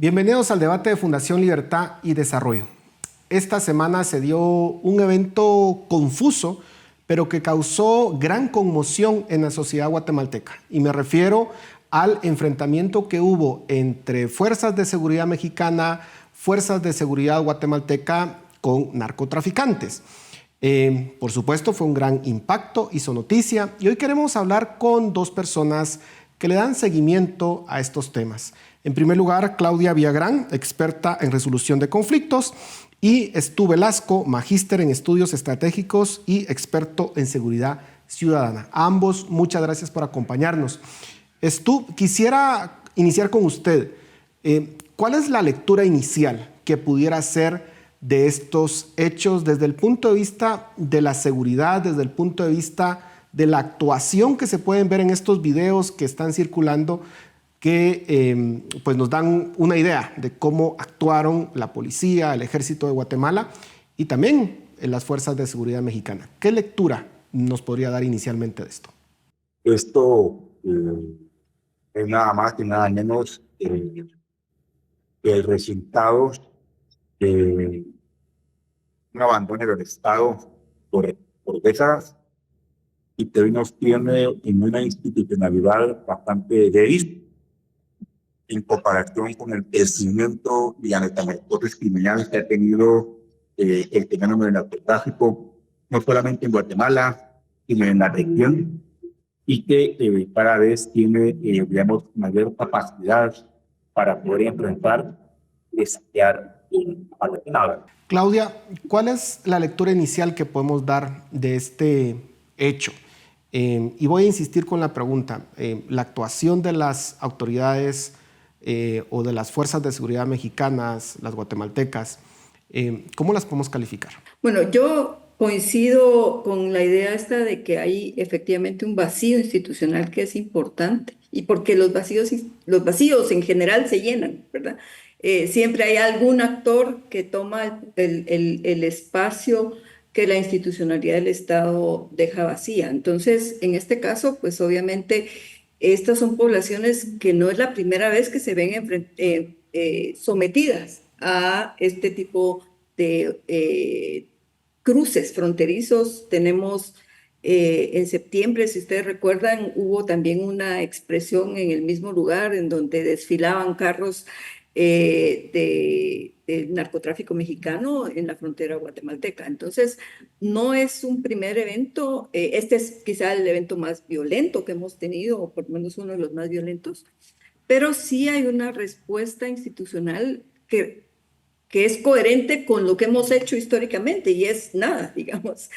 Bienvenidos al debate de Fundación Libertad y Desarrollo. Esta semana se dio un evento confuso, pero que causó gran conmoción en la sociedad guatemalteca. Y me refiero al enfrentamiento que hubo entre fuerzas de seguridad mexicana, fuerzas de seguridad guatemalteca con narcotraficantes. Por supuesto, fue un gran impacto, hizo noticia. Y hoy queremos hablar con dos personas que le dan seguimiento a estos temas. En primer lugar, Claudia Villagrán, experta en resolución de conflictos, y Stu Velasco, magíster en estudios estratégicos y experto en seguridad ciudadana. A ambos, muchas gracias por acompañarnos. Stu, quisiera iniciar con usted. ¿Cuál es la lectura inicial que pudiera hacer de estos hechos desde el punto de vista de la seguridad, desde el punto de vista de la actuación que se pueden ver en estos videos que están circulando, que pues nos dan una idea de cómo actuaron la policía, el ejército de Guatemala y también las fuerzas de seguridad mexicana? ¿Qué lectura nos podría dar inicialmente de esto? Esto es nada más y nada menos que el resultado de un abandono del Estado por décadas y que nos tiene en una institucionalidad bastante débil en comparación con el crecimiento y las metamorfosis criminales que ha tenido el fenómeno del narcotráfico, no solamente en Guatemala, sino en la región, y que cada vez tiene, digamos, mayor capacidad para poder enfrentar y desafiar a los estados. Claudia, ¿cuál es la lectura inicial que podemos dar de este hecho? Y voy a insistir con la pregunta. La actuación de las autoridades o de las fuerzas de seguridad mexicanas, las guatemaltecas, ¿cómo las podemos calificar? Bueno, yo coincido con la idea esta de que hay efectivamente un vacío institucional que es importante y porque los vacíos en general se llenan, ¿verdad? Siempre hay algún actor que toma el espacio que la institucionalidad del Estado deja vacía. Entonces, en este caso, pues obviamente estas son poblaciones que no es la primera vez que se ven sometidas a este tipo de cruces fronterizos. Tenemos en septiembre, si ustedes recuerdan, hubo también una expresión en el mismo lugar en donde desfilaban carros del narcotráfico mexicano en la frontera guatemalteca. Entonces, no es un primer evento, este es quizá el evento más violento que hemos tenido, o por lo menos uno de los más violentos, pero sí hay una respuesta institucional que es coherente con lo que hemos hecho históricamente y es nada, digamos.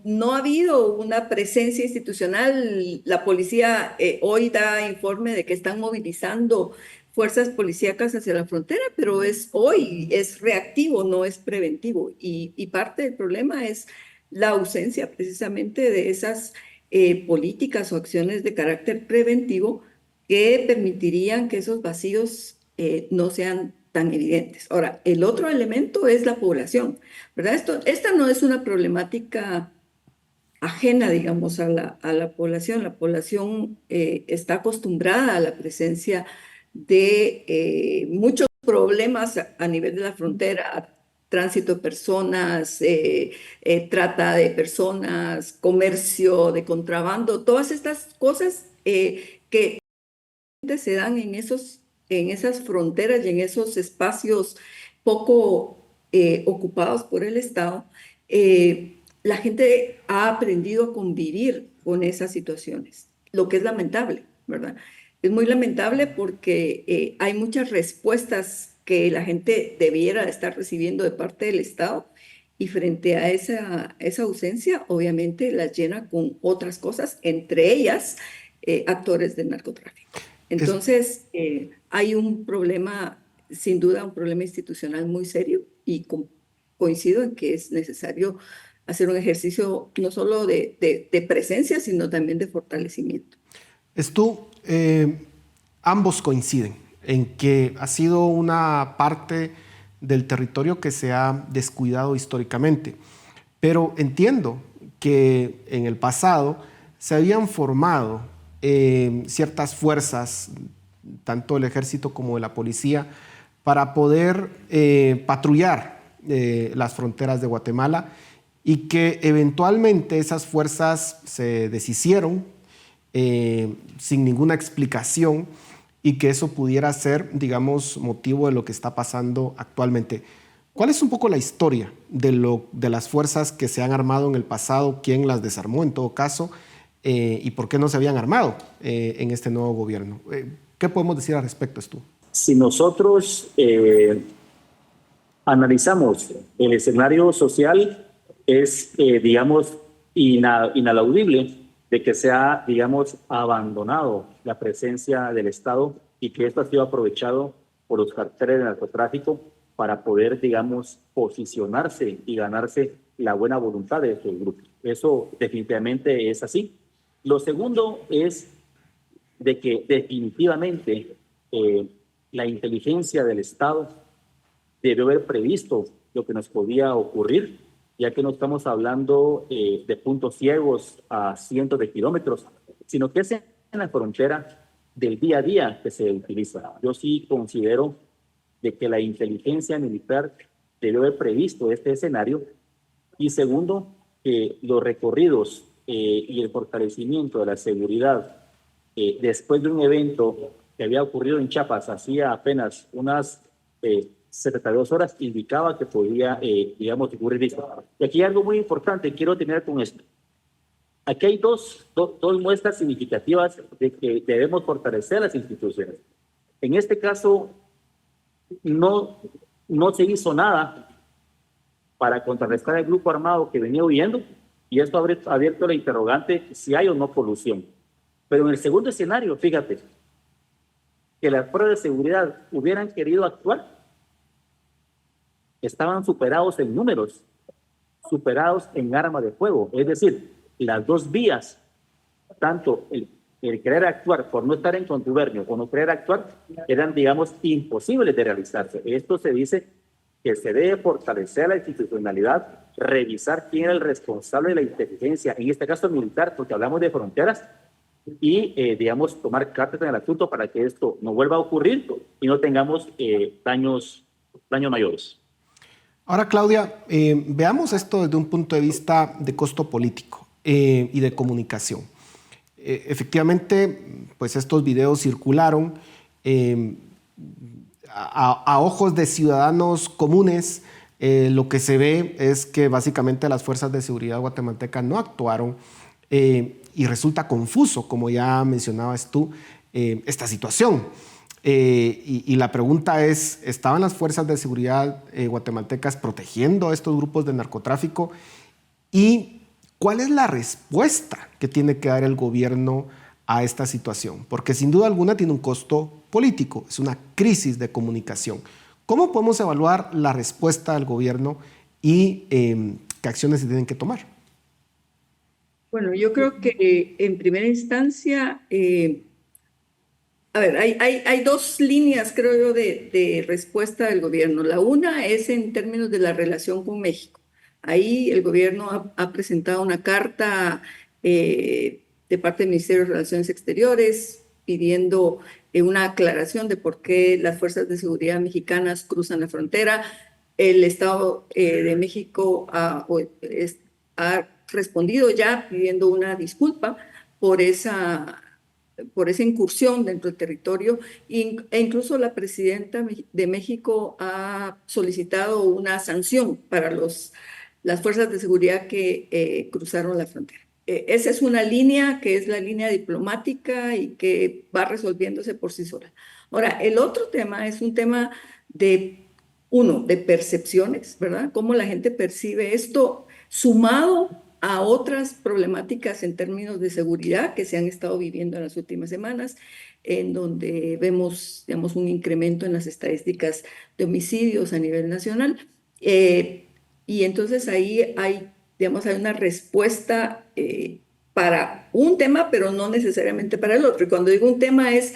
No ha habido una presencia institucional. La policía hoy da informe de que están movilizando fuerzas policíacas hacia la frontera, pero hoy es reactivo, no es preventivo. Y parte del problema es la ausencia precisamente de esas políticas o acciones de carácter preventivo que permitirían que esos vacíos no sean tan evidentes. Ahora, el otro elemento es la población, ¿verdad? Esta no es una problemática ajena, digamos, a la población. La población está acostumbrada a la presencia de muchos problemas a nivel de la frontera, tránsito de personas, trata de personas, comercio de contrabando, todas estas cosas que se dan en esas fronteras y en esos espacios poco ocupados por el Estado. La gente ha aprendido a convivir con esas situaciones, lo que es lamentable, ¿verdad? Es muy lamentable porque hay muchas respuestas que la gente debiera estar recibiendo de parte del Estado y frente a esa ausencia, obviamente las llena con otras cosas, entre ellas actores del narcotráfico. Entonces, hay un problema, sin duda, un problema institucional muy serio y coincido en que es necesario hacer un ejercicio no solo de presencia, sino también de fortalecimiento. Ambos coinciden en que ha sido una parte del territorio que se ha descuidado históricamente, pero entiendo que en el pasado se habían formado ciertas fuerzas tanto del ejército como de la policía, para poder patrullar las fronteras de Guatemala, y que eventualmente esas fuerzas se deshicieron sin ninguna explicación, y que eso pudiera ser, digamos, motivo de lo que está pasando actualmente. ¿Cuál es un poco la historia de las fuerzas que se han armado en el pasado? ¿Quién las desarmó en todo caso? ¿Y por qué no se habían armado en este nuevo gobierno? ¿Qué podemos decir al respecto, Stu? Si nosotros analizamos el escenario social, es, digamos, inalaudible de que se ha, digamos, abandonado la presencia del Estado y que esto ha sido aprovechado por los carteles de narcotráfico para poder, digamos, posicionarse y ganarse la buena voluntad de estos grupos. Eso definitivamente es así. Lo segundo es de que definitivamente la inteligencia del Estado debió haber previsto lo que nos podía ocurrir, ya que no estamos hablando de puntos ciegos a cientos de kilómetros, sino que es en la frontera del día a día que se utiliza. Yo sí considero de que la inteligencia militar debió haber previsto este escenario. Y segundo, que los recorridos y el fortalecimiento de la seguridad después de un evento que había ocurrido en Chiapas hacía apenas unas 72 horas, indicaba que podía, digamos, ocurrir esto. Y aquí hay algo muy importante, quiero terminar con esto. Aquí hay dos muestras significativas de que debemos fortalecer las instituciones. En este caso, no se hizo nada para contrarrestar el grupo armado que venía huyendo, y esto ha abierto la interrogante si hay o no colusión. Pero en el segundo escenario, fíjate, que las fuerzas de seguridad hubieran querido actuar, estaban superados en números, superados en arma de fuego. Es decir, las dos vías, tanto el querer actuar por no estar en contubernio o no querer actuar, eran, digamos, imposibles de realizarse. Esto se dice que se debe fortalecer la institucionalidad, revisar quién era el responsable de la inteligencia, en este caso militar, porque hablamos de fronteras, y, digamos, tomar cartas en el asunto para que esto no vuelva a ocurrir y no tengamos daños mayores. Ahora, Claudia, veamos esto desde un punto de vista de costo político y de comunicación. Efectivamente, pues estos videos circularon a ojos de ciudadanos comunes. Lo que se ve es que básicamente las fuerzas de seguridad guatemaltecas no actuaron, y resulta confuso, como ya mencionabas tú, esta situación. Y la pregunta es, ¿estaban las fuerzas de seguridad guatemaltecas protegiendo a estos grupos de narcotráfico? ¿Y cuál es la respuesta que tiene que dar el gobierno a esta situación? Porque sin duda alguna tiene un costo político, es una crisis de comunicación. ¿Cómo podemos evaluar la respuesta del gobierno y qué acciones se tienen que tomar? Bueno, yo creo que en primera instancia, a ver, hay dos líneas, creo yo, de respuesta del gobierno. La una es en términos de la relación con México. Ahí el gobierno ha presentado una carta de parte del Ministerio de Relaciones Exteriores pidiendo una aclaración de por qué las fuerzas de seguridad mexicanas cruzan la frontera. El Estado de México ha respondido ya pidiendo una disculpa por esa incursión dentro del territorio, e incluso la presidenta de México ha solicitado una sanción para las fuerzas de seguridad que cruzaron la frontera. Esa es una línea que es la línea diplomática y que va resolviéndose por sí sola. Ahora, el otro tema es un tema de percepciones, ¿verdad? Cómo la gente percibe esto, sumado a otras problemáticas en términos de seguridad que se han estado viviendo en las últimas semanas, en donde vemos, digamos, un incremento en las estadísticas de homicidios a nivel nacional. Y entonces ahí hay, digamos, hay una respuesta para un tema, pero no necesariamente para el otro. Y cuando digo un tema es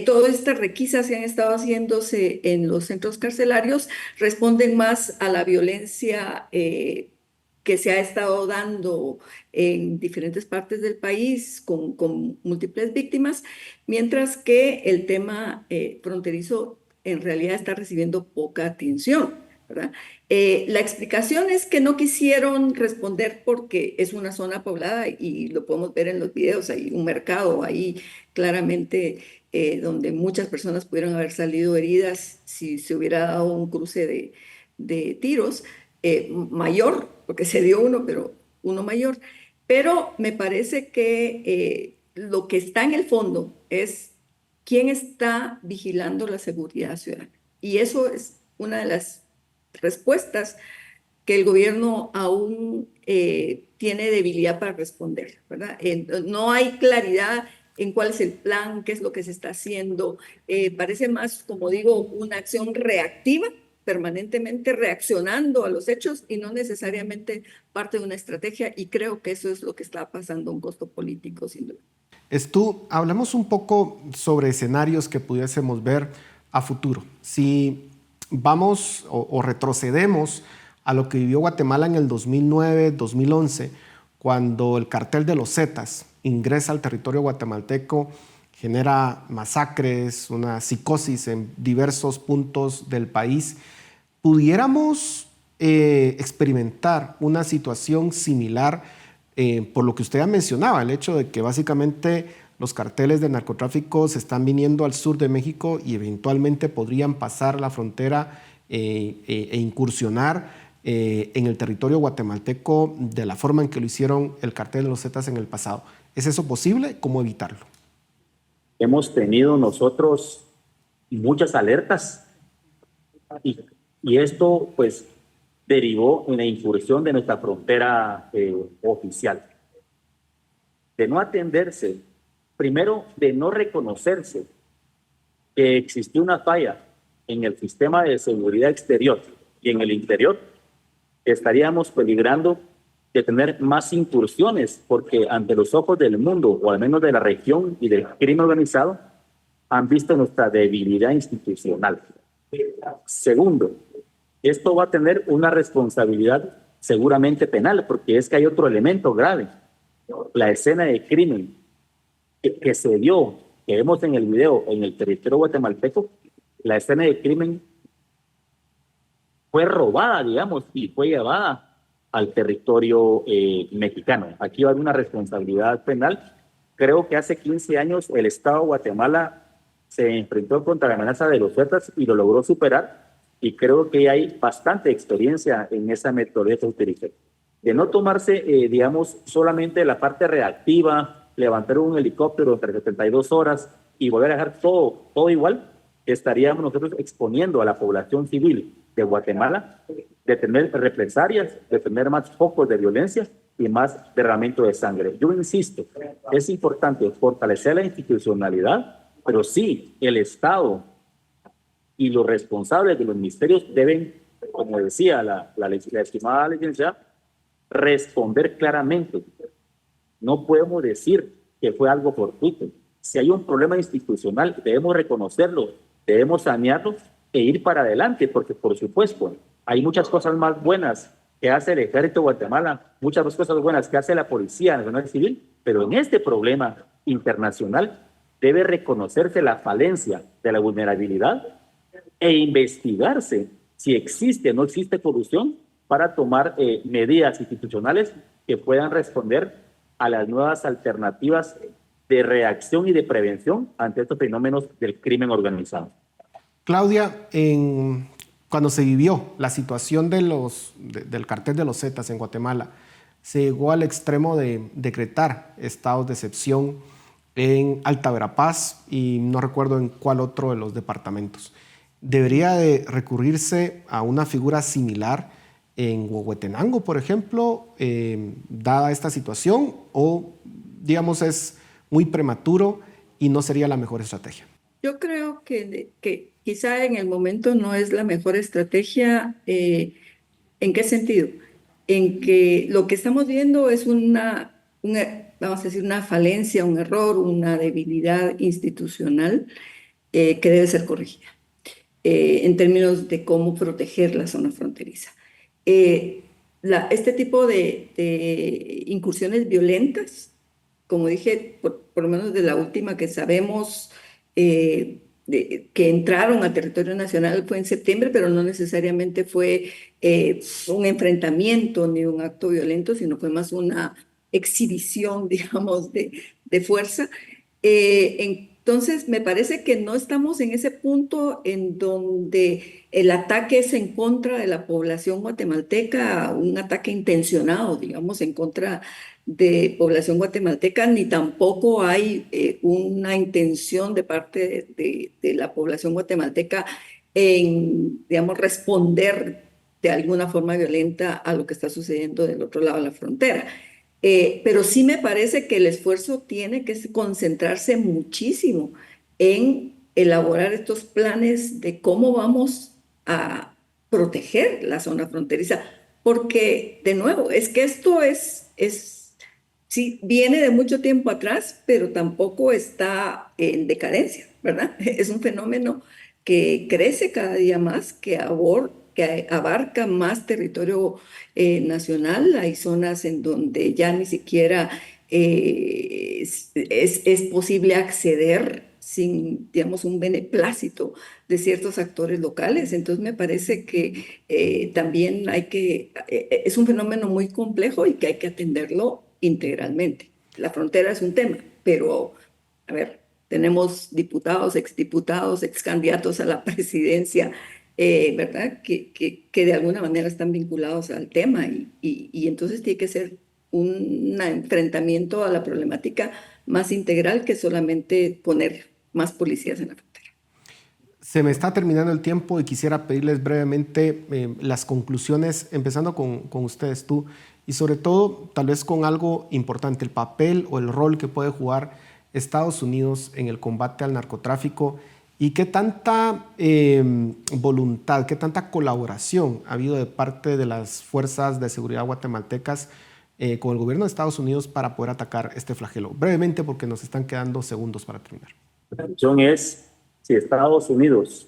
todas estas requisas que han estado haciéndose en los centros carcelarios responden más a la violencia que que se ha estado dando en diferentes partes del país con múltiples víctimas, mientras que el tema fronterizo en realidad está recibiendo poca atención, ¿verdad? La explicación es que no quisieron responder porque es una zona poblada y lo podemos ver en los videos, hay un mercado ahí claramente donde muchas personas pudieron haber salido heridas si se hubiera dado un cruce de tiros mayor, porque se dio uno, pero uno mayor. Pero me parece que lo que está en el fondo es quién está vigilando la seguridad ciudadana. Y eso es una de las respuestas que el gobierno aún tiene debilidad para responder, ¿verdad? No hay claridad en cuál es el plan, qué es lo que se está haciendo. Parece más, como digo, una acción reactiva, permanentemente reaccionando a los hechos y no necesariamente parte de una estrategia. Y creo que eso es lo que está pasando, un costo político, sin duda. Hablamos un poco sobre escenarios que pudiésemos ver a futuro. Si vamos o retrocedemos a lo que vivió Guatemala en el 2009-2011, cuando el cartel de los Zetas ingresa al territorio guatemalteco, genera masacres, una psicosis en diversos puntos del país, ¿pudiéramos experimentar una situación similar por lo que usted ya mencionaba, el hecho de que básicamente los carteles de narcotráfico se están viniendo al sur de México y eventualmente podrían pasar la frontera e incursionar en el territorio guatemalteco de la forma en que lo hicieron el cartel de los Zetas en el pasado? ¿Es eso posible? ¿Cómo evitarlo? Hemos tenido nosotros muchas alertas y esto pues derivó en la incursión de nuestra frontera oficial. De no atenderse, primero de no reconocerse que existió una falla en el sistema de seguridad exterior y en el interior, estaríamos peligrando de tener más incursiones, porque ante los ojos del mundo, o al menos de la región y del crimen organizado, han visto nuestra debilidad institucional. Segundo, esto va a tener una responsabilidad seguramente penal, porque es que hay otro elemento grave. La escena de crimen que se dio, que vemos en el video, en el territorio guatemalteco, la escena de crimen fue robada, digamos, y fue llevada al territorio mexicano. Aquí va a haber una responsabilidad penal. Creo que hace 15 años el Estado de Guatemala se enfrentó contra la amenaza de los Zetas y lo logró superar, y creo que hay bastante experiencia en esa metodología que utiliza. De no tomarse, digamos, solamente la parte reactiva, levantar un helicóptero entre 72 horas y volver a dejar todo igual, estaríamos nosotros exponiendo a la población civil de Guatemala de tener represalias, de tener más focos de violencia y más derramamiento de sangre. Yo insisto, es importante fortalecer la institucionalidad, pero sí, el Estado y los responsables de los ministerios deben, como decía la estimada licenciada, responder claramente. No podemos decir que fue algo fortuito. Si hay un problema institucional, debemos reconocerlo, debemos sanearlo e ir para adelante, porque por supuesto hay muchas cosas más buenas que hace el Ejército de Guatemala, muchas cosas buenas que hace la Policía Nacional Civil, pero en este problema internacional debe reconocerse la falencia de la vulnerabilidad e investigarse si existe o no existe corrupción para tomar medidas institucionales que puedan responder a las nuevas alternativas de reacción y de prevención ante estos fenómenos del crimen organizado. Claudia, cuando se vivió la situación del cartel de los Zetas en Guatemala, se llegó al extremo de decretar estados de excepción en Alta Verapaz y no recuerdo en cuál otro de los departamentos. ¿Debería de recurrirse a una figura similar en Huehuetenango, por ejemplo, dada esta situación, o digamos es muy prematuro y no sería la mejor estrategia? Yo creo que quizá en el momento no es la mejor estrategia. ¿En qué sentido? En que lo que estamos viendo es vamos a decir, una falencia, un error, una debilidad institucional que debe ser corregida en términos de cómo proteger la zona fronteriza. este tipo de incursiones violentas, como dije, por lo menos de la última que sabemos, que entraron a territorio nacional fue en septiembre, pero no necesariamente fue un enfrentamiento ni un acto violento, sino fue más una exhibición, digamos, de fuerza. Entonces, me parece que no estamos en ese punto en donde el ataque es en contra de la población guatemalteca, un ataque intencionado, digamos, en contra de población guatemalteca, ni tampoco hay una intención de parte de la población guatemalteca en, digamos, responder de alguna forma violenta a lo que está sucediendo del otro lado de la frontera. Pero sí me parece que el esfuerzo tiene que concentrarse muchísimo en elaborar estos planes de cómo vamos a proteger la zona fronteriza, porque de nuevo, es que esto sí, viene de mucho tiempo atrás, pero tampoco está en decadencia, ¿verdad? Es un fenómeno que crece cada día más, que abarca más territorio nacional. Hay zonas en donde ya ni siquiera es posible acceder sin, digamos, un beneplácito de ciertos actores locales. Entonces me parece que también es un fenómeno muy complejo y que hay que atenderlo integralmente. La frontera es un tema, pero, a ver, tenemos diputados, exdiputados, excandidatos a la presidencia, ¿verdad? Que de alguna manera están vinculados al tema y entonces tiene que ser un enfrentamiento a la problemática más integral que solamente poner más policías en la frontera. Se me está terminando el tiempo y quisiera pedirles brevemente las conclusiones, empezando con ustedes, tú, y sobre todo tal vez con algo importante, el papel o el rol que puede jugar Estados Unidos en el combate al narcotráfico y qué tanta voluntad, qué tanta colaboración ha habido de parte de las fuerzas de seguridad guatemaltecas con el gobierno de Estados Unidos para poder atacar este flagelo. Brevemente, porque nos están quedando segundos para terminar. La cuestión es, si Estados Unidos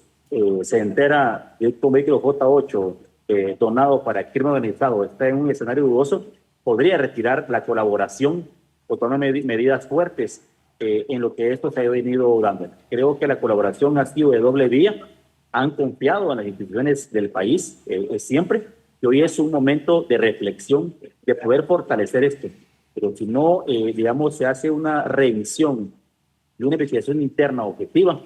se entera de que un vehículo J8 donado para el crimen organizado está en un escenario dudoso, podría retirar la colaboración o tomar medidas fuertes en lo que esto se ha venido dando. Creo que la colaboración ha sido de doble vía. Han confiado en las instituciones del país siempre, y hoy es un momento de reflexión, de poder fortalecer esto. Pero si no, digamos, se hace una revisión y una investigación interna objetiva,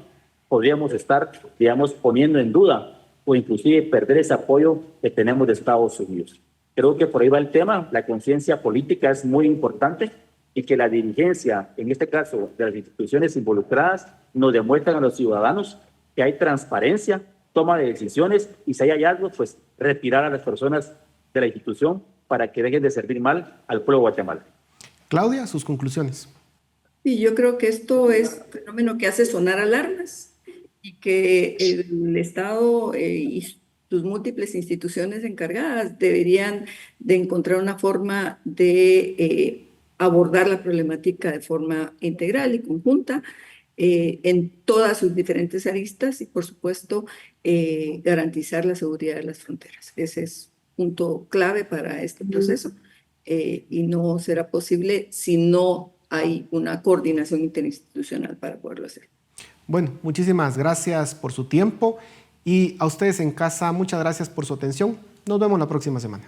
podríamos estar, digamos, poniendo en duda o inclusive perder ese apoyo que tenemos de Estados Unidos. Creo que por ahí va el tema. La conciencia política es muy importante y que la dirigencia, en este caso de las instituciones involucradas, nos demuestran a los ciudadanos que hay transparencia, toma de decisiones y si hay hallazgos, pues retirar a las personas de la institución para que dejen de servir mal al pueblo de Guatemala. Claudia, sus conclusiones. Y yo creo que esto es un fenómeno que hace sonar alarmas y que el Estado y sus múltiples instituciones encargadas deberían de encontrar una forma de abordar la problemática de forma integral y conjunta en todas sus diferentes aristas y, por supuesto, garantizar la seguridad de las fronteras. Ese es un punto clave para este proceso y no será posible si no hay una coordinación interinstitucional para poderlo hacer. Bueno, muchísimas gracias por su tiempo y a ustedes en casa, muchas gracias por su atención. Nos vemos la próxima semana.